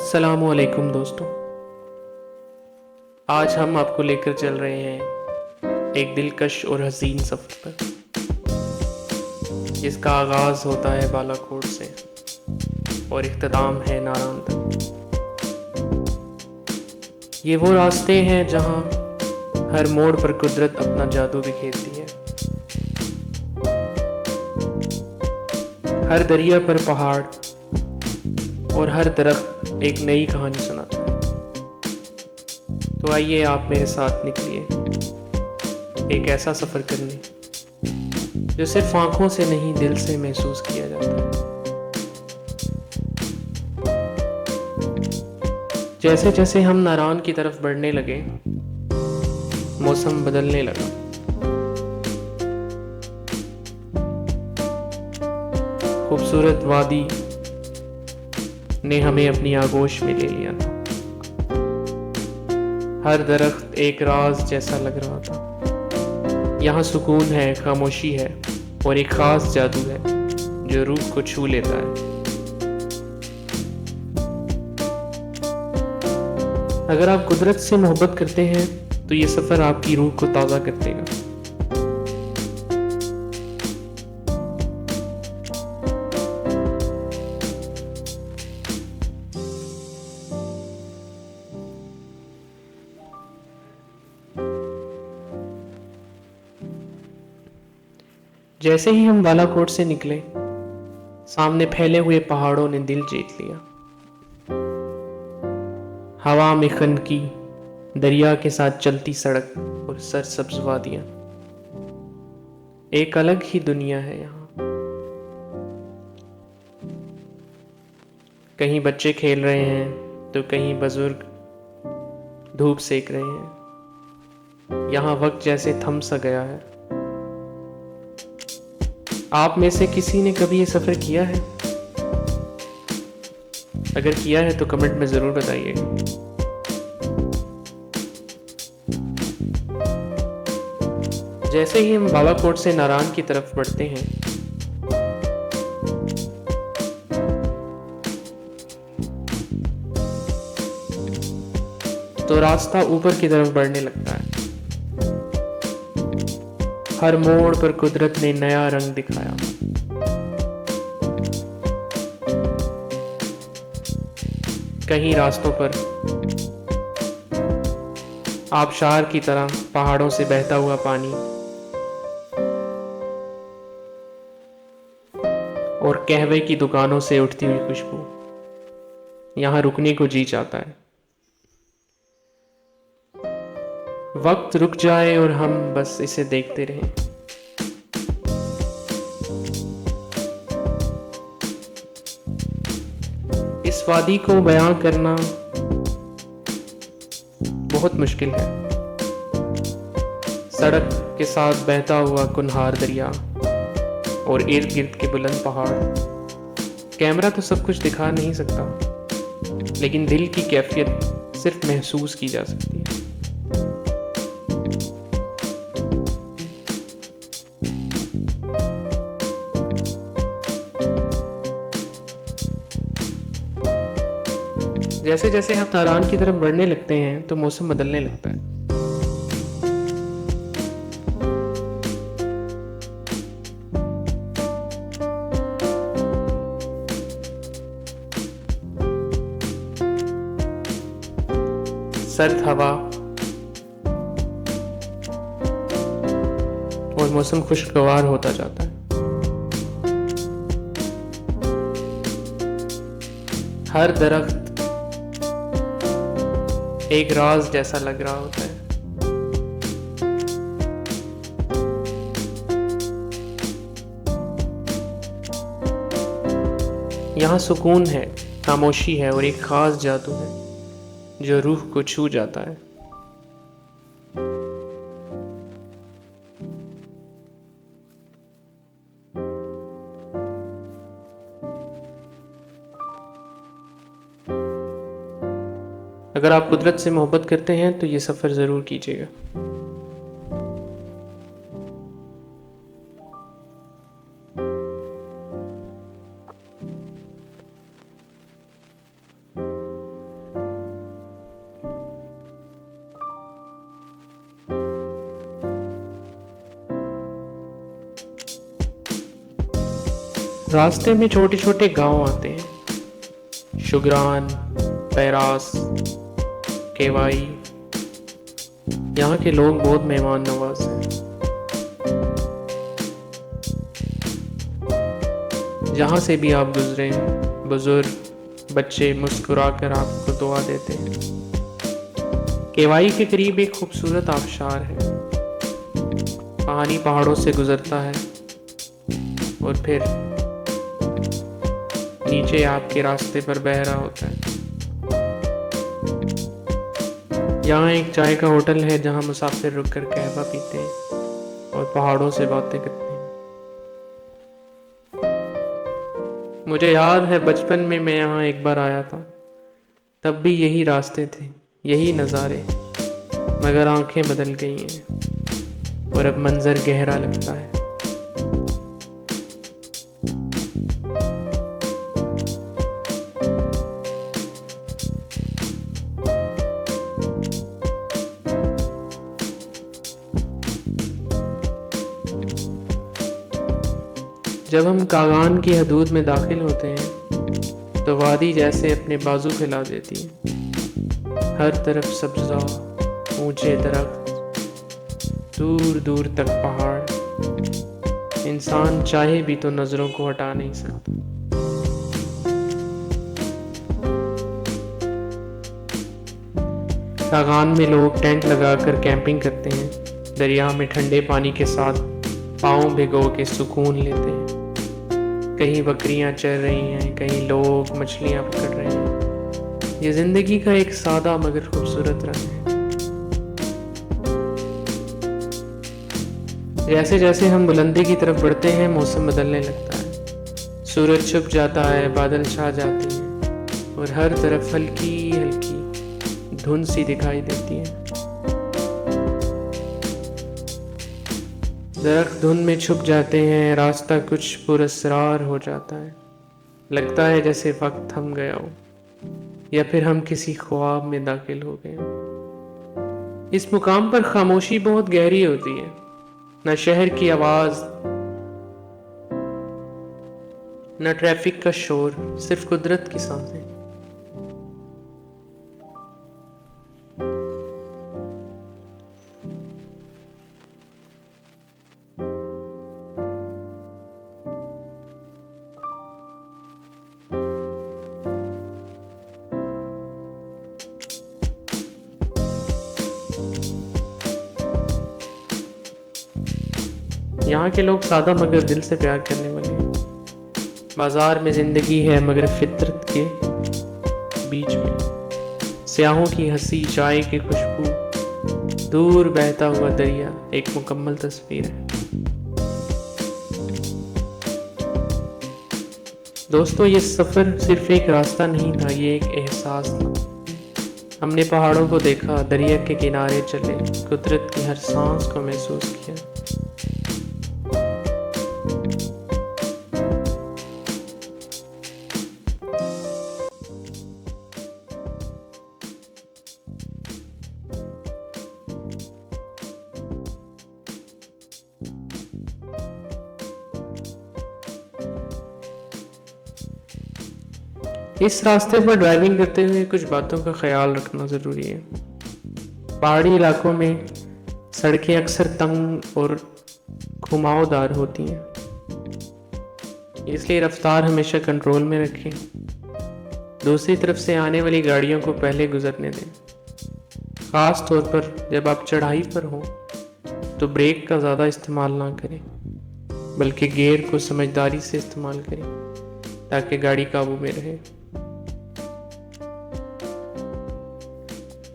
अस्सलामुअलैकुम दोस्तों। आज हम आपको लेकर चल रहे हैं एक दिलकश और हसीन सफ़र पर, जिसका आगाज़ होता है बालाकोट से और इख्तिताम है नारान तक। ये वो रास्ते हैं जहाँ हर मोड़ पर कुदरत अपना जादू बिखेरती है। हर दरिया पर पहाड़ और हर दरख्त एक नई कहानी सुनाता है। तो आइए आप मेरे साथ निकलिए एक ऐसा सफ़र करने जो सिर्फ आंखों से नहीं, दिल से महसूस किया जाता है। जैसे जैसे हम नारान की तरफ बढ़ने लगे, मौसम बदलने लगा। खूबसूरत वादी ने हमें अपनी आगोश में ले लिया था। हर दरख्त एक राज जैसा लग रहा था। यहाँ सुकून है, खामोशी है और एक खास जादू है जो रूह को छू लेता है। अगर आप कुदरत से मोहब्बत करते हैं तो ये सफ़र आपकी रूह को ताज़ा कर देगा। जैसे ही हम बालाकोट से निकले, सामने फैले हुए पहाड़ों ने दिल जीत लिया। हवा में खनकी दरिया के साथ चलती सड़क और सरसब्ज वादियां, एक अलग ही दुनिया है यहाँ। कहीं बच्चे खेल रहे हैं तो कहीं बुजुर्ग धूप सेक रहे हैं। यहाँ वक्त जैसे थम सा गया है। आप में से किसी ने कभी ये सफ़र किया है? अगर किया है तो कमेंट में ज़रूर बताइएगा। जैसे ही हम बालाकोट से नारान की तरफ बढ़ते हैं, तो रास्ता ऊपर की तरफ बढ़ने लगता है। हर मोड़ पर कुदरत ने नया रंग दिखाया। कहीं रास्तों पर आबशार की तरह पहाड़ों से बहता हुआ पानी और कहवे की दुकानों से उठती हुई खुशबू, यहाँ रुकने को जी चाहता है। वक्त रुक जाए और हम बस इसे देखते रहें। इस वादी को बयां करना बहुत मुश्किल है। सड़क के साथ बहता हुआ कुनहार दरिया और इर्द गिर्द के बुलंद पहाड़। कैमरा तो सब कुछ दिखा नहीं सकता, लेकिन दिल की कैफियत सिर्फ महसूस की जा सकती है। जैसे जैसे हम नारान की तरफ बढ़ने लगते हैं तो मौसम बदलने लगता है। सर्द हवा और मौसम खुशगवार होता जाता है। हर दरख्त एक राज जैसा लग रहा होता है। यहाँ सुकून है, खामोशी है और एक खास जादू है जो रूह को छू जाता है। अगर आप कुदरत से मोहब्बत करते हैं तो ये सफ़र ज़रूर कीजिएगा। रास्ते में छोटे छोटे गांव आते हैं, शुगरान, पैरास, केवाई। यहाँ के लोग बहुत मेहमान नवाज हैं। जहाँ से भी आप गुजरे, बुजुर्ग, बच्चे मुस्कुरा कर आपको दुआ देते हैं। केवाई के करीब एक खूबसूरत आबशार है। पानी पहाड़ों से गुजरता है और फिर नीचे आपके रास्ते पर बह रहा होता है। यहाँ एक चाय का होटल है जहाँ मुसाफिर रुक कर कहवा पीते हैं और पहाड़ों से बातें करते हैं। मुझे याद है बचपन में मैं यहाँ एक बार आया था, तब भी यही रास्ते थे, यही नज़ारे, मगर आंखें बदल गई हैं और अब मंजर गहरा लगता है। जब हम कागान की हदूद में दाखिल होते हैं तो वादी जैसे अपने बाजू फैला देती है। हर तरफ सब्जा, ऊंचे दरख्त, दूर दूर तक पहाड़। इंसान चाहे भी तो नजरों को हटा नहीं सकता। कागान में लोग टेंट लगाकर कैंपिंग करते हैं, दरिया में ठंडे पानी के साथ पाँव भिगो के सुकून लेते हैं। कहीं बकरियां चर रही हैं, कहीं लोग मछलियां पकड़ रहे हैं। ये जिंदगी का एक सादा मगर खूबसूरत रंग है। जैसे जैसे हम बुलंदी की तरफ बढ़ते हैं मौसम बदलने लगता है। सूरज छुप जाता है, बादल छा जाते हैं और हर तरफ हल्की हल्की धुंध सी दिखाई देती है। दरख्त धुंध में छुप जाते हैं, रास्ता कुछ पुरस्रार हो जाता है। लगता है जैसे वक्त थम गया हो या फिर हम किसी ख्वाब में दाखिल हो गए। इस मुकाम पर खामोशी बहुत गहरी होती है। न शहर की आवाज, न ट्रैफिक का शोर, सिर्फ कुदरत की सांसें। यहाँ के लोग सादा मगर दिल से प्यार करने वाले हैं। बाजार में जिंदगी है मगर फितरत के बीच में। स्याहों की हंसी, चाय की खुशबू, दूर बहता हुआ दरिया एक मुकम्मल तस्वीर है। दोस्तों, ये सफ़र सिर्फ एक रास्ता नहीं था, ये एक एहसास था। हमने पहाड़ों को देखा, दरिया के किनारे चले, कुदरत की हर सांस को महसूस किया। इस रास्ते पर ड्राइविंग करते हुए कुछ बातों का ख्याल रखना ज़रूरी है। पहाड़ी इलाकों में सड़कें अक्सर तंग और घुमावदार होती हैं, इसलिए रफ्तार हमेशा कंट्रोल में रखें। दूसरी तरफ से आने वाली गाड़ियों को पहले गुजरने दें। ख़ास तौर पर जब आप चढ़ाई पर हों तो ब्रेक का ज़्यादा इस्तेमाल ना करें, बल्कि गियर को समझदारी से इस्तेमाल करें ताकि गाड़ी काबू में रहे।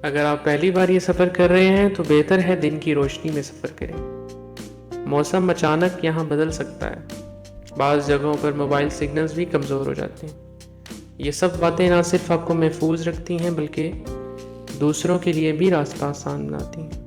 अगर आप पहली बार ये सफ़र कर रहे हैं तो बेहतर है दिन की रोशनी में सफ़र करें। मौसम अचानक यहाँ बदल सकता है, बाज़ जगहों पर मोबाइल सिग्नल्स भी कमज़ोर हो जाते हैं। ये सब बातें ना सिर्फ आपको महफूज रखती हैं बल्कि दूसरों के लिए भी रास्ता आसान बनाती हैं।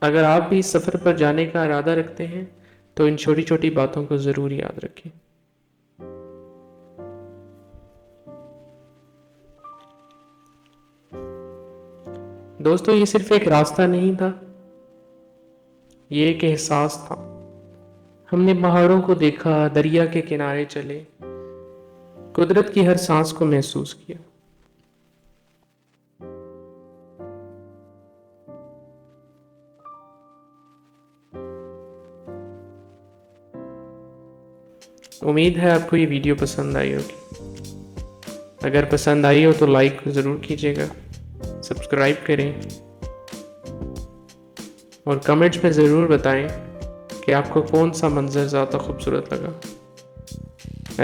अगर आप भी इस सफ़र पर जाने का इरादा रखते हैं तो इन छोटी छोटी बातों को ज़रूर याद रखें। दोस्तों, ये सिर्फ एक रास्ता नहीं था, ये एक एहसास था। हमने पहाड़ों को देखा, दरिया के किनारे चले, कुदरत की हर सांस को महसूस किया। उम्मीद है आपको ये वीडियो पसंद आई होगी। अगर पसंद आई हो तो लाइक ज़रूर कीजिएगा, सब्सक्राइब करें और कमेंट्स में ज़रूर बताएं कि आपको कौन सा मंज़र ज़्यादा खूबसूरत लगा।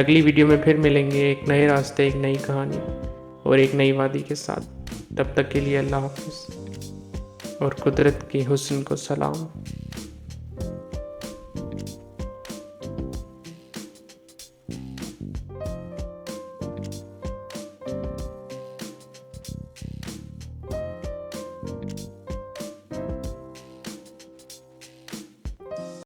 अगली वीडियो में फिर मिलेंगे एक नए रास्ते, एक नई कहानी और एक नई वादी के साथ। तब तक के लिए अल्लाह हाफ़िज़ और कुदरत के हुस्न को सलाम।